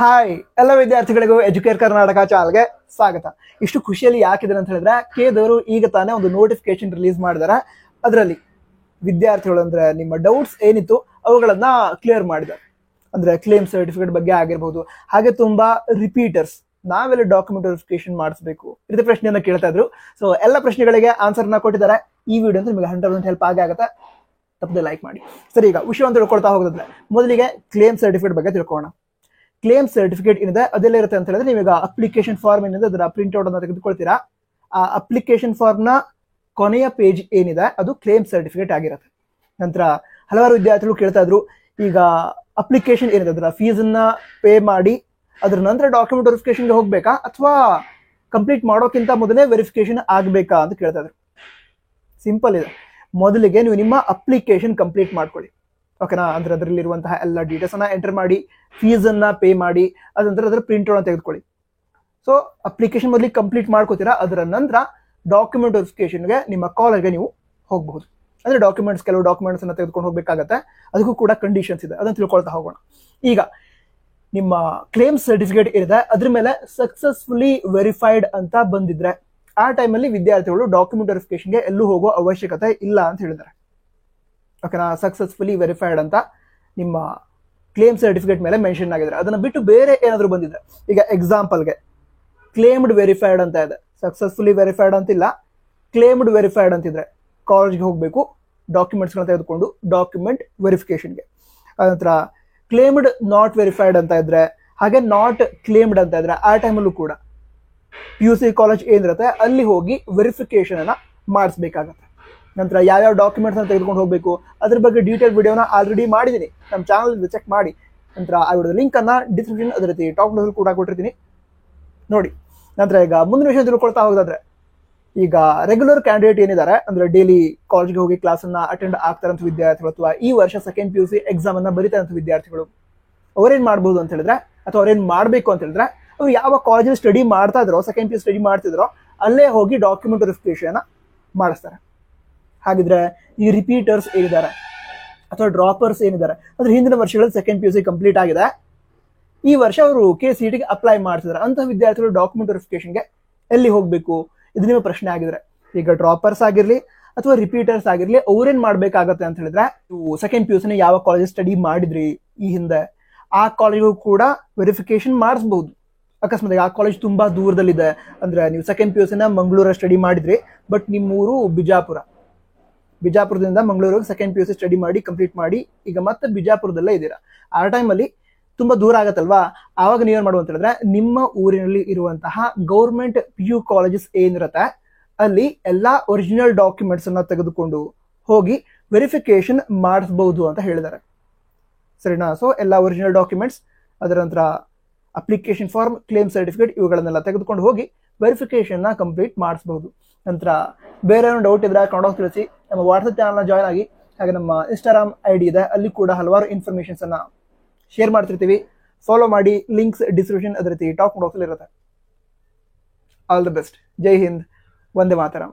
Hi ಎಲ್ಲ ವಿದ್ಯಾರ್ಥಿಗಳಿಗೂ Educare Karnataka ಚಾನಲ್ಗೆ ಸ್ವಾಗತ. ಇಷ್ಟು ಖುಷಿಯಲ್ಲಿ ಯಾಕಿದ್ದಾರೆ ಅಂತ ಹೇಳಿದ್ರೆ ಕೇದವರು ಈಗ ತಾನೇ ಒಂದು ನೋಟಿಫಿಕೇಶನ್ ರಿಲೀಸ್ ಮಾಡಿದಾರೆ. ಅದರಲ್ಲಿ ವಿದ್ಯಾರ್ಥಿಗಳು ಅಂದ್ರೆ ನಿಮ್ಮ ಡೌಟ್ಸ್ ಏನಿತ್ತು ಅವುಗಳನ್ನ ಕ್ಲಿಯರ್ ಮಾಡಿದ್ದಾರೆ. ಅಂದ್ರೆ ಕ್ಲೇಮ್ ಸರ್ಟಿಫಿಕೇಟ್ ಬಗ್ಗೆ ಆಗಿರ್ಬೋದು, ಹಾಗೆ ತುಂಬಾ ರಿಪೀಟರ್ಸ್ ನಾವೆಲ್ಲ ಡಾಕ್ಯುಮೆಂಟ್ ವೆರಿಫಿಕೇಶನ್ ಮಾಡಿಸಬೇಕು ಇದೇ ಪ್ರಶ್ನೆಯನ್ನ ಕೇಳ್ತಾ ಇದ್ರು. ಸೊ ಎಲ್ಲ ಪ್ರಶ್ನೆಗಳಿಗೆ ಆನ್ಸರ್ನ ಕೊಟ್ಟಿದ್ದಾರೆ. ಈ ವಿಡಿಯೋ ಅಂತ ನಿಮಗೆ 100% ಹೆಲ್ಪ್ ಆಗುತ್ತೆ. ತಪ್ಪದೆ ಲೈಕ್ ಮಾಡಿ. ಸರಿ, ಈಗ ವಿಷಯವನ್ನು ತಿಳ್ಕೊಳ್ತಾ ಹೋಗೋದ್ರೆ ಮೊದಲಿಗೆ ಕ್ಲೇಮ್ ಸರ್ಟಿಫಿಕೇಟ್ ಬಗ್ಗೆ ತಿಳ್ಕೊಳ್ಳೋಣ. ಕ್ಲೇಮ್ ಸರ್ಟಿಫಿಕೇಟ್ ಏನಿದೆ ಅದೆಲ್ಲ ಇರುತ್ತೆ ಅಂತ ಹೇಳಿದ್ರೆ, ನೀವೀಗ ಅಪ್ಲಿಕೇಶನ್ ಫಾರ್ಮ್ ಏನಿದೆ ಅದರ ಪ್ರಿಂಟ್ಔಟ್ ಅನ್ನು ತೆಗೆದುಕೊಳ್ತೀರಾ. ಆ ಅಪ್ಲಿಕೇಶನ್ ಫಾರ್ಮ್ ನ ಕೊನೆಯ ಪೇಜ್ ಏನಿದೆ ಅದು ಕ್ಲೇಮ್ ಸರ್ಟಿಫಿಕೇಟ್ ಆಗಿರುತ್ತೆ. ನಂತರ ಹಲವಾರು ವಿದ್ಯಾರ್ಥಿಗಳು ಕೇಳ್ತಾ ಇದ್ರು, ಈಗ ಅಪ್ಲಿಕೇಶನ್ ಏನಿದೆ ಅದರ ಫೀಸ್ ಅನ್ನ ಪೇ ಮಾಡಿ ಅದ್ರ ನಂತರ ಡಾಕ್ಯುಮೆಂಟ್ ವೆರಿಫಿಕೇಶನ್ಗೆ ಹೋಗ್ಬೇಕಾ ಅಥವಾ ಕಂಪ್ಲೀಟ್ ಮಾಡೋಕ್ಕಿಂತ ಮೊದಲೇ ವೆರಿಫಿಕೇಶನ್ ಆಗಬೇಕಾ ಅಂತ ಕೇಳ್ತಾ ಇದ್ರು. ಸಿಂಪಲ್ ಇದೆ. ಮೊದಲಿಗೆ ನೀವು ನಿಮ್ಮ ಅಪ್ಲಿಕೇಶನ್ ಕಂಪ್ಲೀಟ್ ಮಾಡ್ಕೊಳ್ಳಿ, ಓಕೆನಾ. ಅಂದ್ರೆ ಅದರಲ್ಲಿರುವಂತಹ ಎಲ್ಲ ಡೀಟೇಲ್ಸ್ ಅನ್ನ ಎಂಟರ್ ಮಾಡಿ, ಫೀಸ್ ಅನ್ನ ಪೇ ಮಾಡಿ, ಅದಂತರ ಅದರ ಪ್ರಿಂಟ್ ಔಟ್ ತೆಗೆದುಕೊಳ್ಳಿ. ಸೊ ಅಪ್ಲಿಕೇಶನ್ ಮೊದಲಿಗೆ ಕಂಪ್ಲೀಟ್ ಮಾಡ್ಕೋತೀರಾ. ಅದರ ನಂತರ ಡಾಕ್ಯುಮೆಂಟ್ ವೆರಿಫಿಕೇಶನ್ಗೆ ನಿಮ್ಮ ಕಾಲೇಜ್ಗೆ ನೀವು ಹೋಗಬಹುದು. ಅಂದ್ರೆ ಡಾಕ್ಯುಮೆಂಟ್ಸ್, ಕೆಲವು ಡಾಕ್ಯುಮೆಂಟ್ಸ್ ಅನ್ನ ತೆಗೆದುಕೊಂಡು ಹೋಗ್ಬೇಕಾಗತ್ತೆ. ಅದಕ್ಕೂ ಕೂಡ ಕಂಡೀಷನ್ಸ್ ಇದೆ, ಅದನ್ನ ತಿಳ್ಕೊಳ್ತಾ ಹೋಗೋಣ. ಈಗ ನಿಮ್ಮ ಕ್ಲೇಮ್ ಸರ್ಟಿಫಿಕೇಟ್ ಏನಿದೆ ಅದ್ರ ಮೇಲೆ ಸಕ್ಸಸ್ಫುಲಿ ವೆರಿಫೈಡ್ ಅಂತ ಬಂದಿದ್ರೆ ಆ ಟೈಮಲ್ಲಿ ವಿದ್ಯಾರ್ಥಿಗಳು ಡಾಕ್ಯುಮೆಂಟ್ ವೆರಿಫಿಕೇಶನ್ಗೆ ಎಲ್ಲೂ ಹೋಗೋ ಅವಶ್ಯಕತೆ ಇಲ್ಲ ಅಂತ ಹೇಳಿದ್ದಾರೆ, ಓಕೆನಾ. ಸಕ್ಸಸ್ಫುಲಿ ವೆರಿಫೈಡ್ ಅಂತ ನಿಮ್ಮ ಕ್ಲೇಮ್ ಸರ್ಟಿಫಿಕೇಟ್ ಮೇಲೆ ಮೆನ್ಷನ್ ಆಗಿದ್ರೆ, ಅದನ್ನ ಬಿಟ್ಟು ಬೇರೆ ಏನಾದರೂ ಬಂದಿದೆ, ಈಗ ಎಕ್ಸಾಂಪಲ್ಗೆ ಕ್ಲೇಮ್ಡ್ ವೆರಿಫೈಡ್ ಅಂತ ಇದೆ, ಸಕ್ಸಸ್ಫುಲಿ ವೆರಿಫೈಡ್ ಅಂತಿಲ್ಲ, ಕ್ಲೇಮ್ಡ್ ವೆರಿಫೈಡ್ ಅಂತಿದ್ರೆ ಕಾಲೇಜ್ಗೆ ಹೋಗಬೇಕು, ಡಾಕ್ಯುಮೆಂಟ್ಸ್ಗಳನ್ನ ತೆಗೆದುಕೊಂಡು ಡಾಕ್ಯುಮೆಂಟ್ ವೆರಿಫಿಕೇಶನ್ಗೆ. ಅನಂತರ ಕ್ಲೇಮ್ಡ್ ನಾಟ್ ವೆರಿಫೈಡ್ ಅಂತ ಇದ್ರೆ, ಹಾಗೆ ನಾಟ್ ಕ್ಲೇಮ್ಡ್ ಅಂತ ಇದ್ರೆ ಆ ಟೈಮಲ್ಲೂ ಕೂಡ PUC ಕಾಲೇಜ್ ಏನಿರುತ್ತೆ ಅಲ್ಲಿ ಹೋಗಿ ವೆರಿಫಿಕೇಶನ್ ಅನ್ನ ಮಾಡಿಸ್ಬೇಕಾಗತ್ತೆ. ನಂತರ ಯಾವ್ಯಾವ ಡಾಕ್ಯುಮೆಂಟ್ಸ್ ಅನ್ನು ತೆಗೆದುಕೊಂಡು ಹೋಗಬೇಕು ಅದ್ರ ಬಗ್ಗೆ ಡೀಟೇಲ್ ವಿಡಿಯೋನ ಆಲ್ರೆಡಿ ಮಾಡಿದ್ದೀನಿ, ನಮ್ಮ ಚಾನಲ್ ಚೆಕ್ ಮಾಡಿ. ನಂತರ ಆ ವಿಡಿಯೋ ಲಿಂಕ್ ಅನ್ನ ಡಿಸ್ಕ್ರಿಪ್ಷನ್ ಅದೇ ರೀತಿ ಟಾಪ್ ನೋಟಲ್ಲಿ ಕೂಡ ಕೊಟ್ಟಿರ್ತೀನಿ, ನೋಡಿ. ನಂತರ ಈಗ ಮುಂದಿನ ವಿಷಯ ತಿಳ್ಕೊಳ್ತಾ ಹೋಗೋದಾದ್ರೆ, ಈಗ ರೆಗ್ಯುಲರ್ ಕ್ಯಾಂಡಿಡೇಟ್ ಏನಿದ್ದಾರೆ ಅಂದ್ರೆ ಡೈಲಿ ಕಾಲೇಜ್ಗೆ ಹೋಗಿ ಕ್ಲಾಸ್ ಅನ್ನ ಅಟೆಂಡ್ ಆಗ್ತಾರಂತ ವಿದ್ಯಾರ್ಥಿಗಳು ಅಥವಾ ಈ ವರ್ಷ ಸೆಕೆಂಡ್ PUC ಎಕ್ಸಾಮ್ ಅನ್ನ ಬರೀತಾರಂತ ವಿದ್ಯಾರ್ಥಿಗಳು, ಅವ್ರೇನ್ ಮಾಡ್ಬೋದು ಅಂತ ಹೇಳಿದ್ರೆ ಅಥವಾ ಅವ್ರೇನ್ ಮಾಡ್ಬೇಕು ಅಂತ ಹೇಳಿದ್ರೆ, ಅವ್ರು ಯಾವ ಕಾಲೇಜಲ್ಲಿ ಸ್ಟಡಿ ಮಾಡ್ತಾ ಇದ್ರೋ, ಸೆಕೆಂಡ್ PUC ಸ್ಟಡಿ ಮಾಡ್ತಿದ್ರೋ ಅಲ್ಲೇ ಹೋಗಿ ಡಾಕ್ಯುಮೆಂಟ್ ವೆರಿಫಿಕೇಶನ್ ಮಾಡಿಸ್ತಾರೆ. ಹಾಗಿದ್ರೆ ಈ ರಿಪೀಟರ್ಸ್ ಏನಿದ್ದಾರೆ ಅಥವಾ ಡ್ರಾಪರ್ಸ್ ಏನಿದ್ದಾರೆ ಅಂದ್ರೆ ಹಿಂದಿನ ವರ್ಷಗಳಲ್ಲಿ ಸೆಕೆಂಡ್ PUC ಕಂಪ್ಲೀಟ್ ಆಗಿದೆ, ಈ ವರ್ಷ ಅವರು KCET ಗೆ ಅಪ್ಲೈ ಮಾಡ್ತಿದ್ದಾರೆ ಅಂತ ವಿದ್ಯಾರ್ಥಿಗಳು ಡಾಕ್ಯುಮೆಂಟ್ ವೆರಿಫಿಕೇಶನ್ಗೆ ಎಲ್ಲಿ ಹೋಗ್ಬೇಕು? ಇದು ನಿಮ್ಮ ಪ್ರಶ್ನೆ ಆಗಿದ್ರೆ, ಈಗ ಡ್ರಾಪರ್ಸ್ ಆಗಿರ್ಲಿ ಅಥವಾ ರಿಪೀಟರ್ಸ್ ಆಗಿರ್ಲಿ ಅವ್ರೇನ್ ಮಾಡ್ಬೇಕಾಗತ್ತೆ ಅಂತ ಹೇಳಿದ್ರೆ, ನೀವು ಸೆಕೆಂಡ್ PUC ನ ಯಾವ ಕಾಲೇಜ್ ಸ್ಟಡಿ ಮಾಡಿದ್ರಿ ಈ ಹಿಂದೆ ಆ ಕಾಲೇಜಿಗೂ ಕೂಡ ವೆರಿಫಿಕೇಶನ್ ಮಾಡಿಸಬಹುದು. ಅಕಸ್ಮಾತ್ ಆ ಕಾಲೇಜ್ ತುಂಬಾ ದೂರದಲ್ಲಿದೆ ಅಂದ್ರೆ, ನೀವು ಸೆಕೆಂಡ್ PUC ನ ಮಂಗಳೂರಲ್ಲಿ ಸ್ಟಡಿ ಮಾಡಿದ್ರಿ, ಬಟ್ ನಿಮ್ಮೂರು ಬಿಜಾಪುರದಿಂದ ಮಂಗಳೂರಿಗೆ ಸೆಕೆಂಡ್ PUC ಸ್ಟಡಿ ಮಾಡಿ ಕಂಪ್ಲೀಟ್ ಮಾಡಿ ಈಗ ಮತ್ತೆ ಬಿಜಾಪುರದಲ್ಲೇ ಇದ್ದೀರಾ. ಆ ಟೈಮಲ್ಲಿ ತುಂಬಾ ದೂರ ಆಗತ್ತಲ್ವಾ, ಆವಾಗ ನೀವೇನ್ ಮಾಡುವ ಅಂತ ಹೇಳಿದ್ರೆ, ನಿಮ್ಮ ಊರಿನಲ್ಲಿ ಇರುವಂತಹ ಗೌರ್ಮೆಂಟ್ PU ಕಾಲೇಜಸ್ ಏನಿರುತ್ತೆ ಅಲ್ಲಿ ಎಲ್ಲಾ ಒರಿಜಿನಲ್ ಡಾಕ್ಯುಮೆಂಟ್ಸ್ ಅನ್ನ ತೆಗೆದುಕೊಂಡು ಹೋಗಿ ವೆರಿಫಿಕೇಶನ್ ಮಾಡಿಸಬಹುದು ಅಂತ ಹೇಳಿದ್ದಾರೆ, ಸರಿನಾ. ಸೊ ಎಲ್ಲ ಒರಿಜಿನಲ್ ಡಾಕ್ಯುಮೆಂಟ್ಸ್, ಅದರ ನಂತರ ಅಪ್ಲಿಕೇಶನ್ ಫಾರ್ಮ್, ಕ್ಲೇಮ್ ಸರ್ಟಿಫಿಕೇಟ್ ಇವುಗಳನ್ನೆಲ್ಲ ತೆಗೆದುಕೊಂಡು ಹೋಗಿ ವೆರಿಫಿಕೇಶನ್ ನ ಕಂಪ್ಲೀಟ್ ಮಾಡಿಸಬಹುದು. ನಂತರ ಬೇರೆ ಏನೋ ಡೌಟ್ ಇದ್ರೆ ಕನ್ನಡ ತಿಳಿಸಿ, ನಮ್ಮ ವಾಟ್ಸಪ್ ಚಾನಲ್ನ ಜಾಯ್ನ್ ಆಗಿ. ಹಾಗೆ ನಮ್ಮ ಇನ್ಸ್ಟಾಗ್ರಾಮ್ ID ಇದೆ, ಅಲ್ಲಿ ಕೂಡ ಹಲವಾರು ಇನ್ಫಾರ್ಮೇಶನ್ಸ್ ಅನ್ನ ಶೇರ್ ಮಾಡ್ತಿರ್ತೀವಿ, ಫಾಲೋ ಮಾಡಿ. ಲಿಂಕ್ಸ್ ಡಿಸ್ಕ್ರಿಪ್ಷನ್ ಅದೇ ರೀತಿ ಟಾಪ್ ಬಾಕ್ಸ್ ಅಲ್ಲಿ ಇರುತ್ತೆ. All the best. ಜೈ ಹಿಂದ್, ವಂದೇ ಮಾತರಂ.